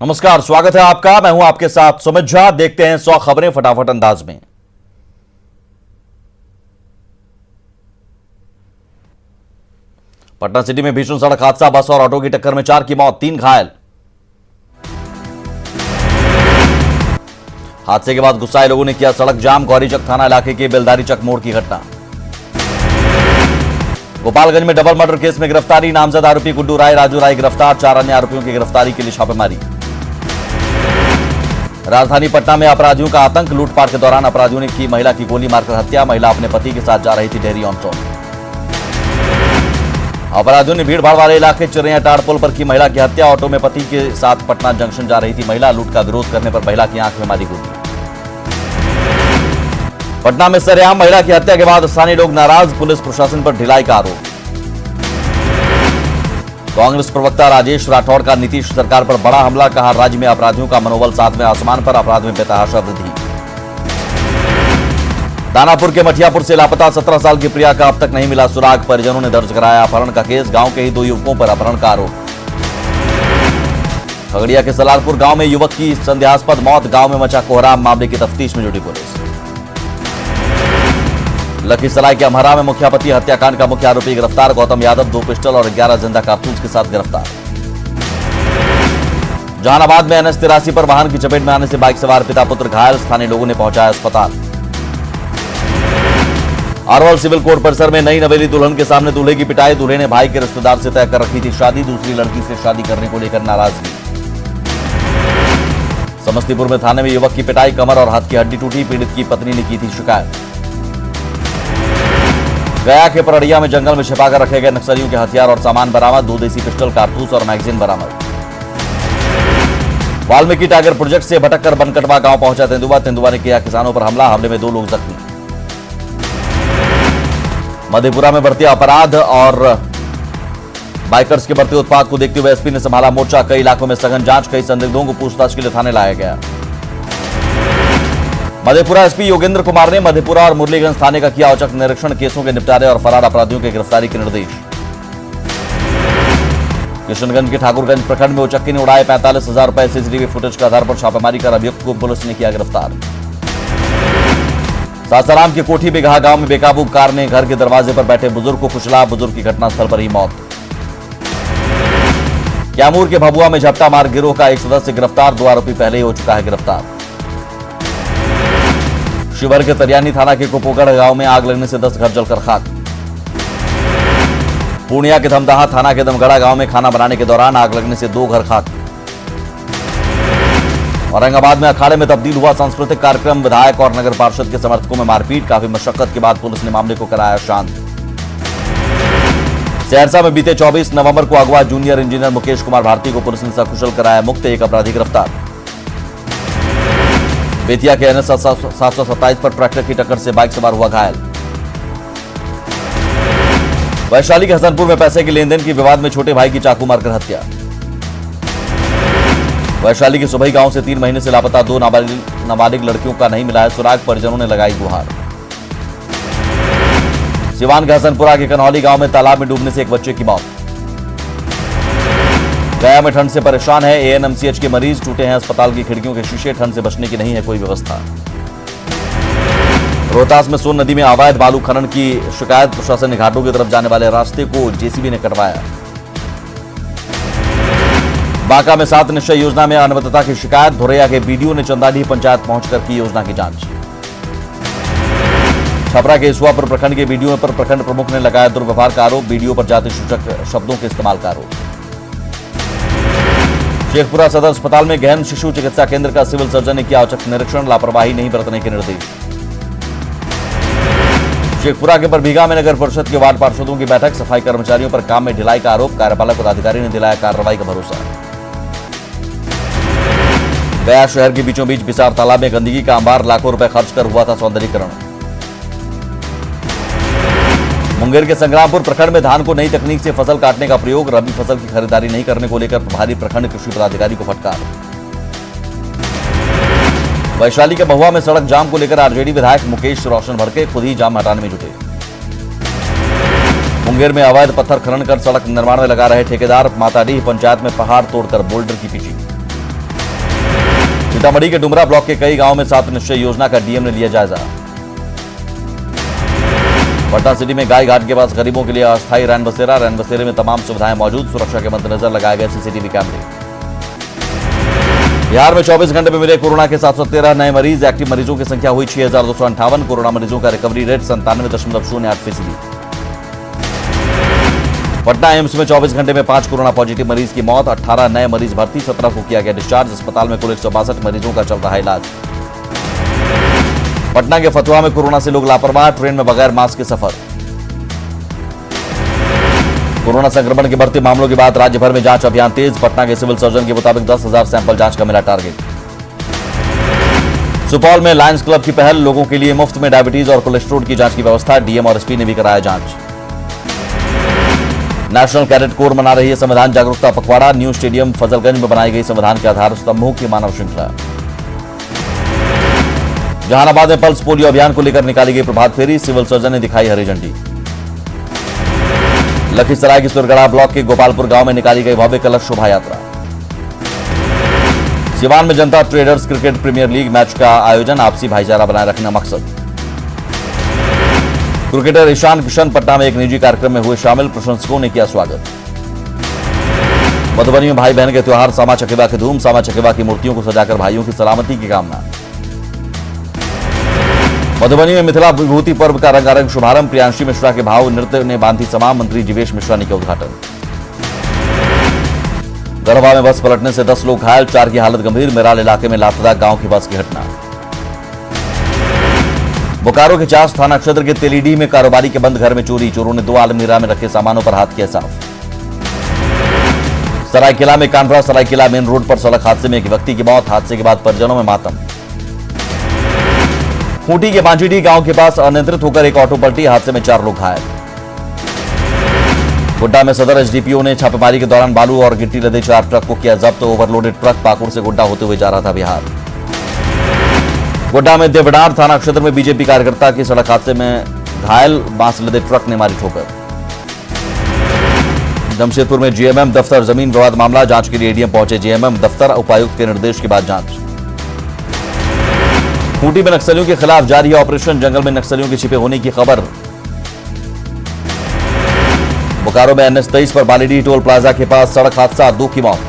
नमस्कार, स्वागत है आपका। मैं हूं आपके साथ सुमित झा। देखते हैं 100 खबरें फटाफट अंदाज में। पटना सिटी में भीषण सड़क हादसा, बस और ऑटो की टक्कर में 4 की मौत, 3 घायल। हादसे के बाद गुस्साए लोगों ने किया सड़क जाम, गौरीचक थाना इलाके के बेलदारी चक मोड़ की घटना। गोपालगंज में डबल मर्डर केस में गिरफ्तारी, नामजद आरोपी गुड्डू राय, राजू राय गिरफ्तार, 4 अन्य आरोपियों की गिरफ्तारी के लिए छापेमारी। राजधानी पटना में अपराधियों का आतंक, लूटपाट के दौरान अपराधियों ने की महिला की गोली मारकर हत्या, महिला अपने पति के साथ जा रही थी डेहरी ऑन सोन। अपराधियों ने भीड़भाड़ वाले इलाके चिरैया टाड़ पुल पर की महिला की हत्या, ऑटो में पति के साथ पटना जंक्शन जा रही थी महिला, लूट का विरोध करने पर महिला की आंख में मारी गोली। पटना में सरेआम महिला की हत्या के बाद स्थानीय लोग नाराज, पुलिस प्रशासन पर ढिलाई का आरोप। कांग्रेस प्रवक्ता राजेश राठौड़ का नीतीश सरकार पर बड़ा हमला, कहा राज्य में अपराधियों का मनोबल 7वें आसमान पर, अपराध में बेतहाशा वृद्धि। दानापुर के मठियापुर से लापता 17 साल की प्रिया का अब तक नहीं मिला सुराग, परिजनों ने दर्ज कराया अपहरण का केस, गांव के ही 2 युवकों पर अपहरण का आरोप। खगड़िया के सलारपुर गांव में युवक की संदेहास्पद मौत, गांव में मचा कोहराम, मामले की तफ्तीश में जुटी पुलिस। लखीसराय के अमहरा में मुखियापति हत्याकांड का मुख्य आरोपी गिरफ्तार, गौतम यादव 2 पिस्टल और 11 जिंदा कारतूस के साथ गिरफ्तार। जहानाबाद में NH-83 पर वाहन की चपेट में आने से बाइक सवार पिता पुत्र घायल, स्थानीय लोगों ने पहुंचाया अस्पताल। अरवल सिविल कोर्ट परिसर में नई नवेली दुल्हन के सामने दूल्हे की पिटाई, दूल्हे ने भाई के रिश्तेदार से तय कर रखी थी शादी, दूसरी लड़की से शादी करने को लेकर नाराजगी। समस्तीपुर में थाने में युवक की पिटाई, कमर और हाथ की हड्डी टूटी, पीड़ित की पत्नी ने की थी शिकायत। गया के परड़िया में जंगल में छिपाकर रखे गए नक्सलियों के हथियार और सामान बरामद, 2 देसी पिस्टल, कारतूस और मैगजीन बरामद। वाल्मीकि टाइगर प्रोजेक्ट से भटककर बनकटवा गांव पहुंचा तेंदुआ ने किया किसानों पर हमला, हमले में 2 लोग जख्मी। मधेपुरा में बढ़ते अपराध और बाइकर्स के बढ़ते उत्पाद को देखते हुए एसपी ने संभाला मोर्चा, कई इलाकों में सघन जांच, कई संदिग्धों को पूछताछ के लिए थाने लाया गया। मधेपुरा एसपी योगेंद्र कुमार ने मधेपुरा और मुरलीगंज थाने का किया औचक निरीक्षण, केसों के निपटारे और फरार अपराधियों की गिरफ्तारी के निर्देश। किशनगंज के ठाकुरगंज प्रखंड में उचक्की ने उड़ाए 45,000 रुपए, सीसीटीवी फुटेज के आधार पर छापेमारी कर अभियुक्त को पुलिस ने किया गिरफ्तार। सासाराम के कोठी बिगहा गांव में बेकाबू कार ने घर के दरवाजे पर बैठे बुजुर्ग को कुचला, बुजुर्ग की घटनास्थल पर ही मौत। कैमूर के भभुआ में झपटा मार गिरोह का एक सदस्य गिरफ्तार, 2 आरोपी पहले ही हो चुका है गिरफ्तार। शिवहर के तरियानी थाना के कुपोगढ़ गांव में आग लगने से 10 घर जलकर खाक। पूर्णिया के धमदाहा थाना के दमगढ़ा गांव में खाना बनाने के दौरान आग लगने से 2 घर खाक। औरंगाबाद में अखाड़े में तब्दील हुआ सांस्कृतिक कार्यक्रम, विधायक और नगर पार्षद के समर्थकों में मारपीट, काफी मशक्कत के बाद पुलिस ने मामले को कराया शांत। सहरसा में बीते 24 नवंबर को अगवा जूनियर इंजीनियर मुकेश कुमार भारती को पुलिस ने सकुशल कराया मुक्त, 1 अपराधी गिरफ्तार। बेतिया के NH 727 पर ट्रैक्टर की टक्कर से बाइक सवार हुआ घायल। वैशाली के हसनपुर में पैसे के लेन देन की विवाद में छोटे भाई की चाकू मारकर हत्या। वैशाली के सुबही गांव से 3 महीने से लापता 2 नाबालिग लड़कियों का नहीं मिला है सुराग, परिजनों ने लगाई गुहार। सिवान के हसनपुरा के कन्हौली गांव में तालाब में डूबने से एक बच्चे की मौत। गया में ठंड से परेशान है ANMCH के मरीज, टूटे हैं अस्पताल की खिड़कियों के शीशे, ठंड से बचने की नहीं है कोई व्यवस्था। रोहतास में सोन नदी में अवैध बालू खनन की शिकायत, प्रशासन ने घाटों की तरफ जाने वाले रास्ते को JCB ने कटवाया। बांका में 7 निश्चय योजना में अनियमितता की शिकायत, धोरैया के BDO ने चंदाडीह पंचायत पहुंचकर की योजना की जांच। छपरा के इसुआपुर प्रखंड के BDO पर प्रखंड प्रमुख ने लगाया दुर्व्यवहार का आरोप, BDO पर जाति सूचक शब्दों के इस्तेमाल का आरोप। शेखपुरा सदर अस्पताल में गहन शिशु चिकित्सा केंद्र का सिविल सर्जन ने किया औचक निरीक्षण, लापरवाही नहीं बरतने के निर्देश। शेखपुरा के बरबीघा में नगर परिषद के वार्ड पार्षदों की बैठक, सफाई कर्मचारियों पर काम में ढिलाई का आरोप, कार्यपालक पदाधिकारी ने दिलाया कार्रवाई का भरोसा। गया शहर के बीचों बीच बिसार तालाब में गंदगी का अंबार, लाखों रुपए खर्च कर हुआ था सौंदर्यीकरण। मुंगेर के संग्रामपुर प्रखंड में धान को नई तकनीक से फसल काटने का प्रयोग, रबी फसल की खरीदारी नहीं करने को लेकर प्रभारी प्रखंड कृषि पदाधिकारी को फटकार। वैशाली के महुआ में सड़क जाम को लेकर आरजेडी विधायक मुकेश रोशन भड़के, खुद ही जाम हटाने में जुटे। मुंगेर में अवैध पत्थर खनन कर सड़क निर्माण में लगा रहे ठेकेदार, माताडीह पंचायत में पहाड़ तोड़कर बोल्डर की पिची। सीतामढ़ी के डुमरा ब्लॉक के कई गांवों में 7 निश्चय योजना का डीएम ने लिया जायजा। पटना सिटी में गाय घाट के पास गरीबों के लिए अस्थायी रैन बसेरे में तमाम सुविधाएं मौजूद, सुरक्षा के मद्देनजर लगाए गए सीसीटीवी कैमरे। बिहार में 24 घंटे में मिले कोरोना के 713 नए मरीज, एक्टिव मरीजों की संख्या हुई 6258। कोरोना मरीजों का रिकवरी रेट 97.08%। पटना एम्स में 24 घंटे में 5 कोरोना पॉजिटिव मरीज की मौत, 18 नए मरीज भर्ती, 17 को किया गया डिस्चार्ज। अस्पताल में कुल 162 मरीजों का चल रहा है इलाज। पटना के फतुहा में कोरोना से लोग लापरवाह, ट्रेन में बगैर मास्क के सफर। कोरोना संक्रमण के बढ़ते मामलों के बाद राज्य भर में जांच अभियान तेज, पटना के सिविल सर्जन के मुताबिक 10,000 सैंपल जांच का मिला टारगेट। सुपौल में लायंस क्लब की पहल, लोगों के लिए मुफ्त में डायबिटीज और कोलेस्ट्रॉल की जांच की व्यवस्था, डीएम और एसपी ने भी कराया जांच। नेशनल कैडेट कोर मना रही है संविधान जागरूकता पखवाड़ा, न्यू स्टेडियम फजलगंज में बनाई गई संविधान के आधार स्तंभों की मानव श्रृंखला। जहानाबाद में पल्स पोलियो अभियान को लेकर निकाली गई प्रभात फेरी, सिविल सर्जन ने दिखाई हरी झंडी। लखीसराय की सुरगढ़ा ब्लॉक के गोपालपुर गांव में निकाली गई भव्य कलश शोभा यात्रा। सिवान में जनता traders cricket premier league match का आयोजन, आपसी भाईचारा बनाए रखना मकसद। क्रिकेटर ईशान किशन पटना में एक निजी कार्यक्रम में हुए शामिल, प्रशंसकों ने किया स्वागत। मधुबनी में भाई बहन के त्योहार सामा चकेवा की धूम, सामा चकेवा की मूर्तियों को सजाकर भाइयों की सलामती की कामना। मधुबनी में मिथिला विभूति पर्व का रंगारंग शुभारंभ, प्रियांशी मिश्रा के भाव नृत्य ने बांधी समा, मंत्री जीवेश मिश्रा ने किया उद्घाटन। गढ़वा में बस पलटने से 10 लोग घायल, 4 की हालत गंभीर, मेराल इलाके में लापता गांव की बस की घटना। बोकारो के चास थाना क्षेत्र के तेलीडीह में कारोबारी के बंद घर में चोरी, चोरों ने 2 अलमीरा में रखे सामानों पर हाथ किया साफ। सरायकेला में कांड्रा सरायकेला मेन रोड पर सड़क हादसे में एक व्यक्ति की मौत, हादसे के बाद परिजनों में मातम। खूंटी के बांजीडीह गांव के पास अनियंत्रित होकर एक ऑटो पलटी, हादसे में 4 लोग घायल। गोड्डा में सदर एसडीपीओ ने छापेमारी के दौरान बालू और गिट्टी लदे 4 ट्रक को किया जब्त, ओवरलोडेड ट्रक पाकुड़ से गोड्डा होते हुए जा रहा था बिहार। गोड्डा में देवडार थाना क्षेत्र में बीजेपी कार्यकर्ता की सड़क हादसे में घायल, बांस लदे ट्रक ने मारी ठोकर। जमशेदपुर में जीएमएम दफ्तर जमीन विवाद मामला, जांच के लिए एडीएम पहुंचे जीएमएम दफ्तर, उपायुक्त के निर्देश के बाद जांच। खूंटी में नक्सलियों के खिलाफ जारी है ऑपरेशन, जंगल में नक्सलियों के छिपे होने की खबर। बोकारो में NH-23 पर बालीडीह टोल प्लाजा के पास सड़क हादसा, 2 की मौत।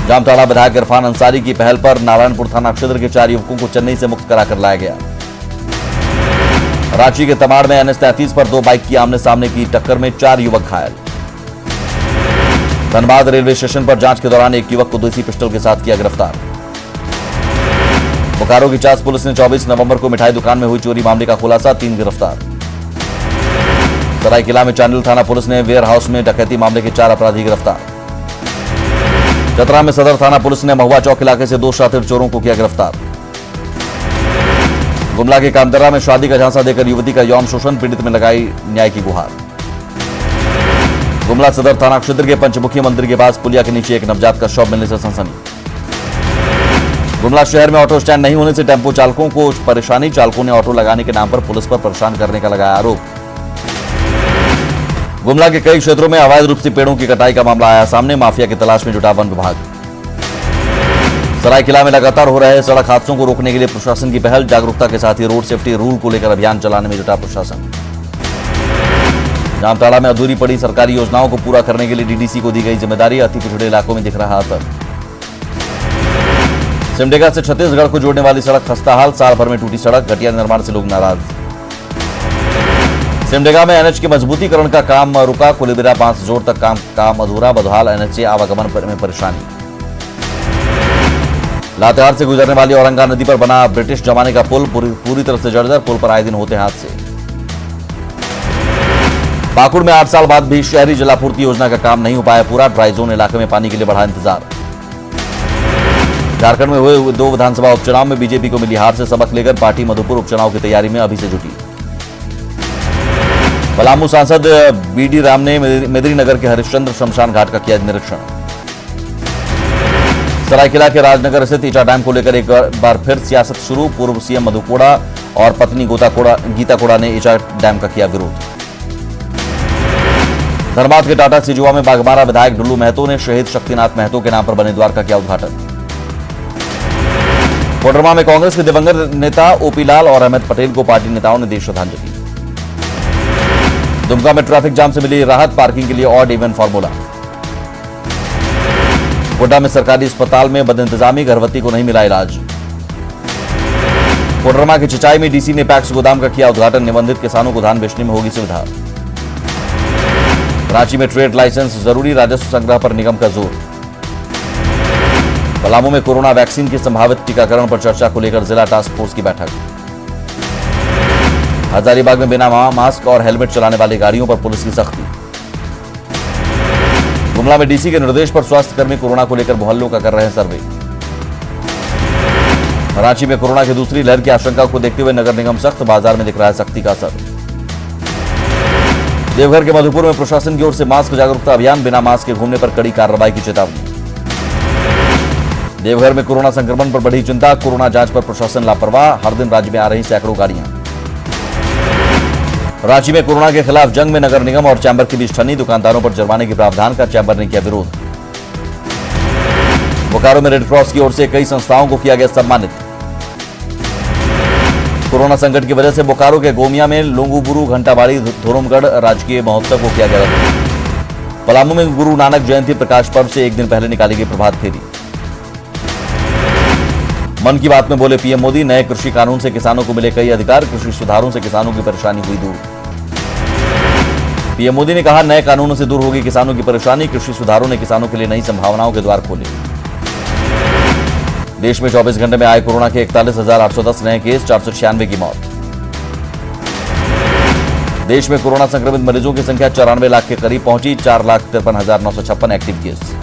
जामताड़ा विधायक इरफान अंसारी की पहल पर नारायणपुर थाना क्षेत्र के 4 युवकों को चेन्नई से मुक्त कराकर लाया गया। रांची के तमाड़ में NH-33 पर 2 बाइक की आमने सामने की टक्कर में 4 युवक घायल। धनबाद रेलवे स्टेशन पर जांच के दौरान एक युवक को देसी पिस्टल के साथ किया गिरफ्तार। बोकारो की चास पुलिस ने 24 नवंबर को मिठाई दुकान में हुई चोरी मामले का खुलासा, 3 गिरफ्तार। सरायकेला में चांडिल थाना पुलिस ने वेयर हाउस में डकैती मामले के 4 अपराधी गिरफ्तार। चतरा में सदर थाना पुलिस ने महुआ चौक इलाके से 2 शातिर चोरों को किया गिरफ्तार। गुमला के कामदरा में शादी का झांसा देकर युवती का यौन शोषण, पीड़ित में लगाई न्याय की गुहार। गुमला सदर थाना क्षेत्र के पंचमुखी मंदिर के पास पुलिया के नीचे एक नवजात का शव मिलने से सनसनी। गुमला शहर में ऑटो स्टैंड नहीं होने से टेंपो चालकों को परेशानी, चालकों ने ऑटो लगाने के नाम पर पुलिस पर परेशान करने का लगाया आरोप। गुमला के कई क्षेत्रों में अवैध रूप से पेड़ों की कटाई का मामला आया सामने, माफिया की तलाश में जुटा वन विभाग। सरायकेला में लगातार हो रहे सड़क हादसों को रोकने के लिए प्रशासन की पहल, जागरूकता के साथ ही रोड सेफ्टी रूल को लेकर अभियान चलाने में जुटा प्रशासन। जामताड़ा में अधूरी पड़ी सरकारी योजनाओं को पूरा करने के लिए डीडीसी को दी गई जिम्मेदारी, अति पिछड़े इलाकों में दिख रहा असर। सिमडेगा से छत्तीसगढ़ को जोड़ने वाली सड़क खस्ताहाल, साल भर में टूटी सड़क, घटिया निर्माण से लोग नाराज। सिमडेगा में एनएच के मजबूतीकरण का काम रुका, कुलेबिरा 5 जोड़ तक काम अधूरा, बदहाल एनएच से आवागमन में परेशानी। लातेहार से गुजरने वाली औरंगा नदी पर बना ब्रिटिश जमाने का पुल पूरी तरह से जर्जर, पुल पर आए दिन होते हादसे। पाकुड़ में 8 साल बाद भी शहरी जलापूर्ति योजना का काम नहीं हो पाया पूरा, ड्राई जोन इलाके में पानी के लिए बढ़ा इंतजार। झारखंड में हुए 2 विधानसभा उपचुनाव में बीजेपी को मिली हार से सबक लेकर पार्टी मधुपुर उपचुनाव की तैयारी में अभी से जुटी। पलामू सांसद बीडी राम ने मेदिनीनगर के हरिश्चंद्र शमशान घाट का किया निरीक्षण। सरायकेला के राजनगर स्थित ईचा डैम को लेकर एक बार फिर सियासत शुरू, पूर्व सीएम मधु कोड़ा और पत्नी गीता कोड़ा ने ईचा डैम का किया विरोध। धनबाद के टाटा सिजुआ में बाघमारा विधायक डुल्लू महतो ने शहीद शक्तिनाथ महतो के नाम पर बने द्वार का किया उद्घाटन। कोडरमा में कांग्रेस के दिवंगत नेता ओपी लाल और अहमद पटेल को पार्टी नेताओं ने दी श्रद्धांजलि। दुमका में ट्रैफिक जाम से मिली राहत, पार्किंग के लिए ऑड इवन फॉर्मूला। गोड्डा में सरकारी अस्पताल में बदइंतजामी, गर्भवती को नहीं मिला इलाज। कोडरमा के चिचाई में डीसी ने पैक्स गोदाम का किया उद्घाटन, निबंधित किसानों को धान बेचने में होगी सुविधा। रांची में ट्रेड लाइसेंस जरूरी, राजस्व संग्रह पर निगम का जोर। पलामू में कोरोना वैक्सीन की संभावित टीकाकरण पर चर्चा को लेकर जिला टास्क फोर्स की बैठक। हजारीबाग में बिना मास्क और हेलमेट चलाने वाली गाड़ियों पर पुलिस की सख्ती। गुमला में डीसी के निर्देश पर स्वास्थ्य कर्मी कोरोना को लेकर मोहल्लों का कर रहे हैं सर्वे। रांची में कोरोना की दूसरी लहर की आशंका को देखते हुए नगर निगम सख्त, बाजार में दिख रहा है सख्ती का असर। देवघर के मधुपुर में प्रशासन की ओर से मास्क जागरूकता अभियान, बिना मास्क के घूमने पर कड़ी कार्रवाई की चेतावनी। देवघर में कोरोना संक्रमण पर बढ़ी चिंता, कोरोना जांच पर प्रशासन लापरवाह, हर दिन राज्य में आ रही सैकड़ों गाड़ियां। रांची में कोरोना के खिलाफ जंग में नगर निगम और चैंबर के बीच ठनी, दुकानदारों पर जुर्माने के प्रावधान का चैंबर ने किया विरोध। बोकारो में रेड क्रॉस की ओर से कई संस्थाओं को किया गया सम्मानित। कोरोना संकट की वजह से बोकारो के गोमिया में लोंगुबुरु, घंटाबाड़ी, धोरमगढ़ राजकीय महोत्सव को किया गया रद्द। पलामू में गुरु नानक जयंती प्रकाश पर्व से एक दिन पहले निकाली गई प्रभात फेरी। मन की बात में बोले पीएम मोदी, नए कृषि कानून से किसानों को मिले कई अधिकार, कृषि सुधारों से किसानों की परेशानी हुई दूर। पीएम मोदी ने कहा, नए कानूनों से दूर होगी किसानों की परेशानी, कृषि सुधारों ने किसानों के लिए नई संभावनाओं के द्वार खोले। देश में 24 घंटे में आए कोरोना के 41,810 नए केस, 496 की मौत। देश में कोरोना संक्रमित मरीजों की संख्या 94 लाख के करीब पहुंची, 4,53,956 एक्टिव केस।